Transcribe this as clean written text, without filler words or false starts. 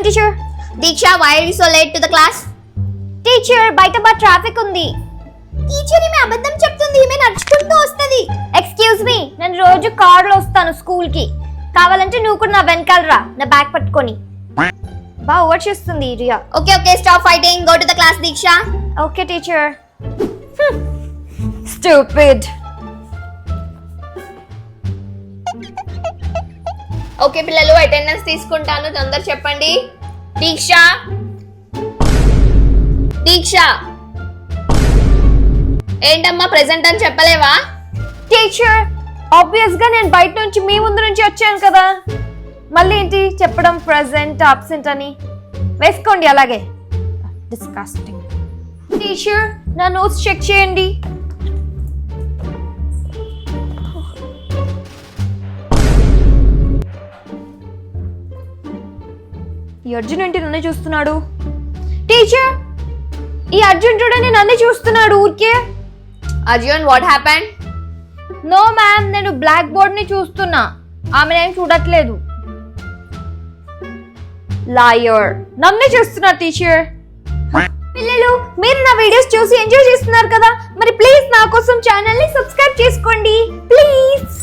Teacher, Diksha, why are you so late to the class? teacher, బయట traffic ఉంది. Teacher ఈమె అబద్ధం చెప్తుంది, ఈమె నడుచుకుంటూ వస్తది. ఎక్స్క్యూజ్ మీ, నేను రోజు కార్లో వస్తాను స్కూల్ కి. కావాలంటే నువ్వు కూడా నా వెనకాల రా, నా బ్యాగ్ పట్టుకొని. బాగా ఓవర్ చేస్తుంది Riya. Okay, okay, stop fighting. Go to the class, Diksha. Okay teacher. Stupid. Okay పిల్లలు, అటెండెన్స్ తీసుకుంటాను, తొందర చెప్పండి. దీక్ష, దీక్ష, ఏంటమ్మా ప్రెసెంట్ అని చెప్పలేవా? టీచర్, ఆబ్వియస్ గా నేను బయట నుంచి మీ ముందు నుంచి వచ్చాను కదా, మళ్ళీ ఏంటి చెప్పడం ప్రెసెంట్ అబ్సెంట్ అని. వేసుకోండి అలాగే. డిస్కస్టింగ్. టీచర్, నా నోట్స్ చెక్ చేయండి. ఈ అర్జున్ ఏంటి నన్ను చూస్తున్నాడు? టీచర్, ఈ అర్జున్ చూడని నన్ను చూస్తున్నాడు ఊరికే. Arjun, what happened? No ma'am, నేను బ్లాక్ బోర్డ్ ని చూస్తున్నా, ఆమె నేను చూడట్లేదు. లాయర్, నన్ను చూస్తున్నా టీచర్. పిల్లలు, మీరు నా వీడియోస్ చూసి ఎంజాయ్ చేస్తున్నారు కదా, మరి ప్లీజ్ నా కోసం ఛానల్ ని సబ్స్క్రైబ్ చేసుకోండి ప్లీజ్.